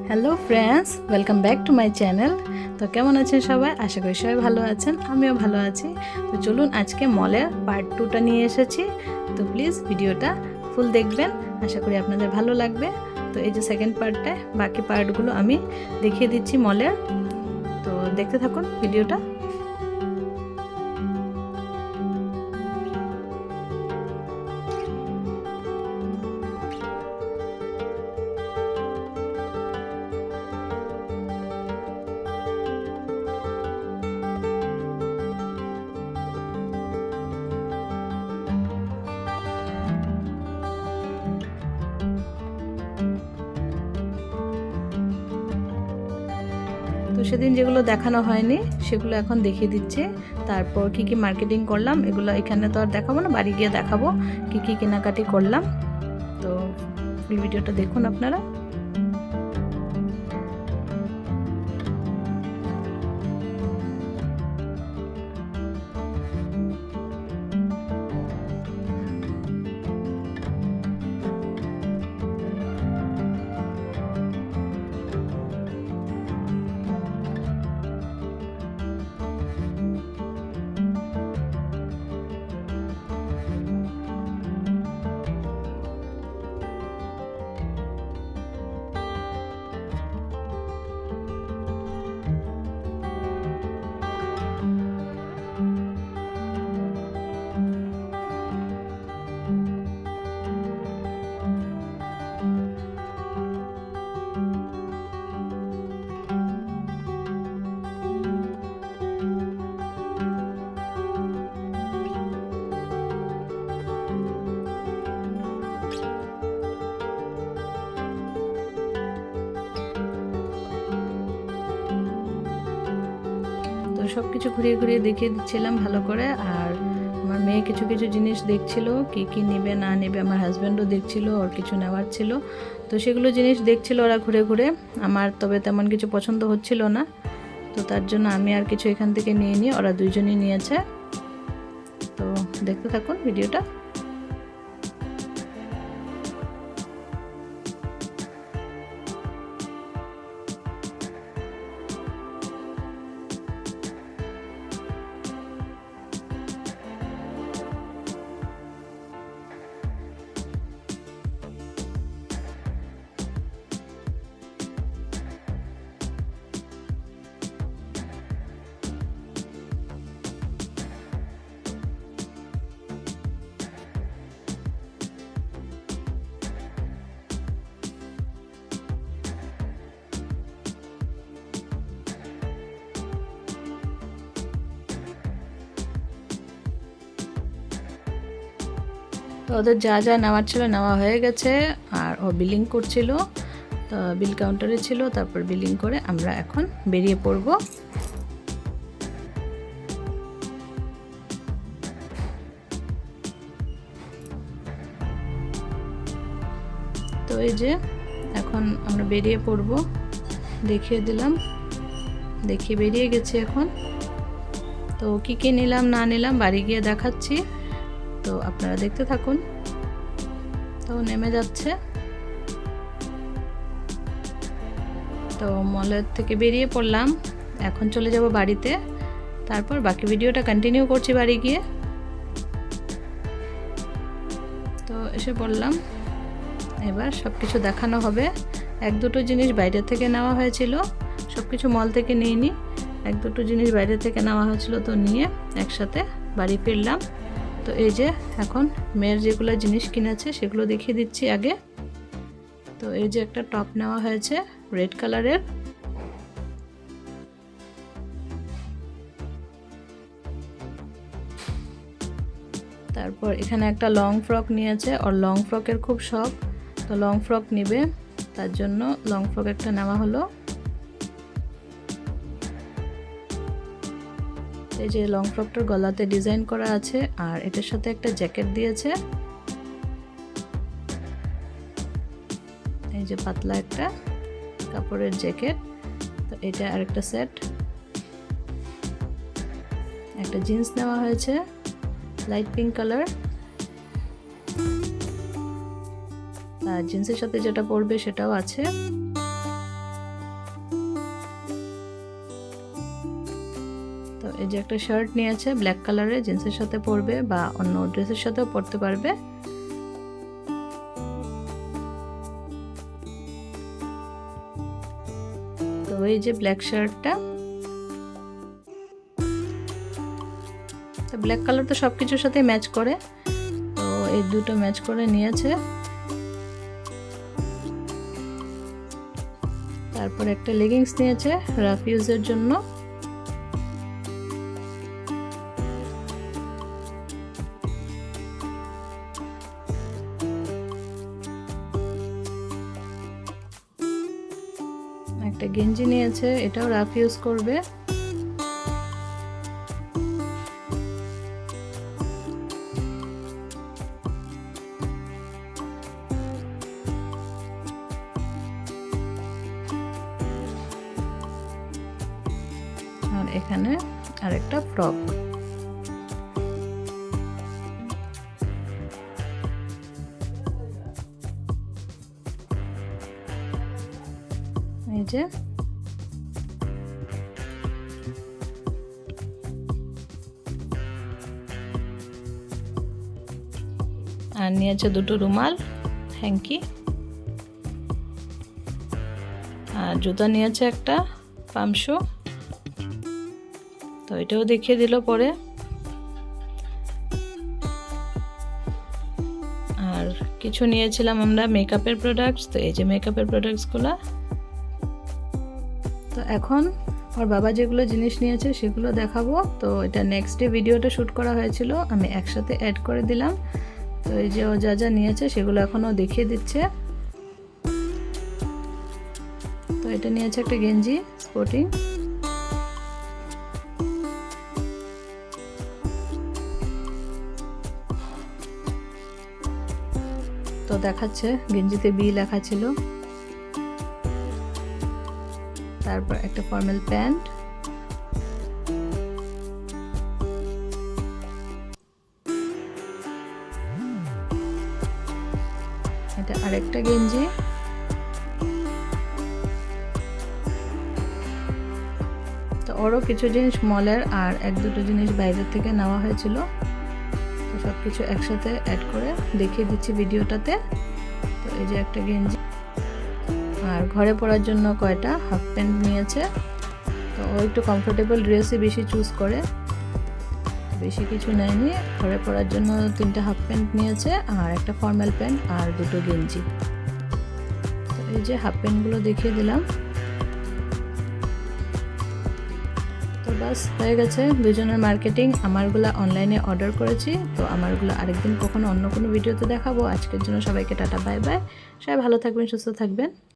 Hello friends, welcome back to my channel. তো কেমন আছেন সবাই? আশা করি সবাই ভালো আছেন, আমিও ভালো আছি। তো চলুন আজকে মলের পার্ট 2টা নিয়ে এসেছি। তো প্লিজ ভিডিওটা ফুল দেখবেন, আশা করি আপনাদের ভালো লাগবে। তো এই যে সেকেন্ড পার্টটায় বাকি পার্টগুলো আমি দেখিয়ে দিচ্ছি মলের। তো দেখতে থাকুন ভিডিওটা। তো সেদিন যেগুলো দেখানো হয়নি সেগুলো এখন দেখিয়ে দিচ্ছি। তারপর কি কি মার্কেটিং করলাম এগুলো এখানে তো আর দেখাবো না, বাড়ি গিয়ে দেখাবো কি কি কেনাকাটি করলাম। তো ফুল ভিডিওটা দেখুন আপনারা। তো সব কিছু ঘুরিয়ে ঘুরিয়ে দেখিয়ে দিচ্ছিলাম ভালো করে। আর আমার মেয়ে কিছু কিছু জিনিস দেখছিল, কি কি নেবে না নেবে। আমার হাজব্যান্ডও দেখছিল, ওর কিছু নেওয়ার ছিল। তো সেগুলো জিনিস দেখছিল ওরা ঘুরে ঘুরে। আমার তবে তেমন কিছু পছন্দ হচ্ছিল না, তো তার জন্য আমি আর কিছু এখান থেকে নিয়ে নিই, ওরা দুইজনই নিয়েছে। তো দেখতে থাকুন ভিডিওটা। তো ওদের যা যা নেওয়ার ছিল নেওয়া হয়ে গেছে, আর ও বিলিং করছিল। তো বিল কাউন্টারে ছিল, তারপর বিলিং করে আমরা এখন বেরিয়ে পড়ব। তো এই যে এখন আমরা বেরিয়ে পড়ব, দেখিয়ে দিলাম, দেখিয়ে বেরিয়ে গেছি এখন। তো কী কী নিলাম না নিলাম বাড়ি গিয়ে দেখাচ্ছি, তো আপনারা দেখতে থাকুন। তো নেমে যাচ্ছে। তো মলের থেকে বেরিয়ে পড়লাম, এখন চলে যাব বাড়িতে। তারপর বাকি ভিডিওটা কন্টিনিউ করছি বাড়ি গিয়ে। তো এসে পড়লাম, এবার সব কিছু দেখানো হবে। এক দুটো জিনিস বাইরে থেকে নেওয়া হয়েছিল, সব কিছু মল থেকে নিয়ে নিই। এক দুটো জিনিস বাইরে থেকে নেওয়া হয়েছিল, তো নিয়ে একসাথে বাড়ি ফিরলাম। তো এই যে এখন মেয়ের যেগুলো জিনিস কিনেছে সেগুলো দেখিয়ে দিচ্ছি আগে। তো এই যে একটা টপ নেওয়া হয়েছে রেড কালারের। তারপর এখানে একটা লং ফ্রক নিয়েছে, ওর লং ফ্রকের খুব শখ, তো লং ফ্রক নিবে, তার জন্য লং ফ্রক একটা নেওয়া হলো। এই যে লং ফ্রকটার গলাতে ডিজাইন করা আছে, আর এটার সাথে একটা জ্যাকেট দিয়েছে। এই যে পাতলা একটা কাপড়ের জ্যাকেট। তো এটা আরেকটা সেট। একটা জিন্স নেওয়া হয়েছে লাইট পিঙ্ক কালার, আর জিন্সের সাথে যেটা পরবে সেটাও আছে। এই যে একটা শার্ট নিয়েছে ব্ল্যাক কালারের, জিন্সের সাথে পরবে বা অন্য ড্রেসের সাথেও পরতে পারবে। তো এই যে ব্ল্যাক শার্টটা, তো ব্ল্যাক কালার তো সব কিছুর সাথে ম্যাচ করে, তো এই দুটো ম্যাচ করে নিয়েছে। তারপর একটা লেগিংস নিয়েছে রাফ ইউজের জন্য। একটা গেঞ্জি নিয়েছে, এটাও রাফ ইউজ করবে। আর এখানে আরেকটা ফ্রক। এই যে আর নিয়েছে দুটো রুমাল, হ্যাঙ্কি। আর জুতা নিয়েছে একটা পাম শু, তো এটাও দেখিয়ে দিল পরে। আর কিছু নিয়েছিলাম আমরা মেকআপের প্রোডাক্টস, তো এই যে মেকআপের প্রোডাক্টসগুলো। তো এখন ওর বাবা যেগুলো জিনিস নিয়েছে সেগুলো দেখাবো। তো এটা নেক্সট ডে ভিডিওটা শ্যুট করা হয়েছিল, আমি একসাথে অ্যাড করে দিলাম। তো এই যে ও যা যা নিয়েছে সেগুলো এখনও দেখিয়ে দিচ্ছে। তো এটা নিয়েছে একটা গেঞ্জি স্পোর্টিং, তো দেখাচ্ছে গেঞ্জিতে বি লেখা ছিল। তারপর একটা ফর্মাল প্যান্ট, এটা আরেকটা গেঞ্জি। তো ওরও কিছু জিনিস মলের আর এক দুটো জিনিস বাইরের থেকে নেওয়া হয়েছিল, তো সব কিছু একসাথে অ্যাড করে দেখিয়ে দিচ্ছি ভিডিওটাতে। তো এই যে একটা গেঞ্জি, আর ঘরে পরার জন্য কয়টা হাফ প্যান্ট নিয়েছে। তো ও একটু কমফোর্টেবল ড্রেসই বেশি চুজ করে, বেশি কিছু নেয়নি। ঘরে পরার জন্য 3টা হাফ প্যান্ট নিয়েছে আর একটা ফর্মাল প্যান্ট আর দুটো গেঞ্জি। তো এই যে হাফ প্যান্টগুলো দেখিয়ে দিলাম। তো বাস হয়ে গেছে দুজনের মার্কেটিং। আমারগুলো অনলাইনে অর্ডার করেছি, তো আমারগুলো আরেকদিন কখনো অন্য কোনো ভিডিওতে দেখাবো। আজকের জন্য সবাইকে টাটা বাই বাই। সবাই ভালো থাকবেন, সুস্থ থাকবেন।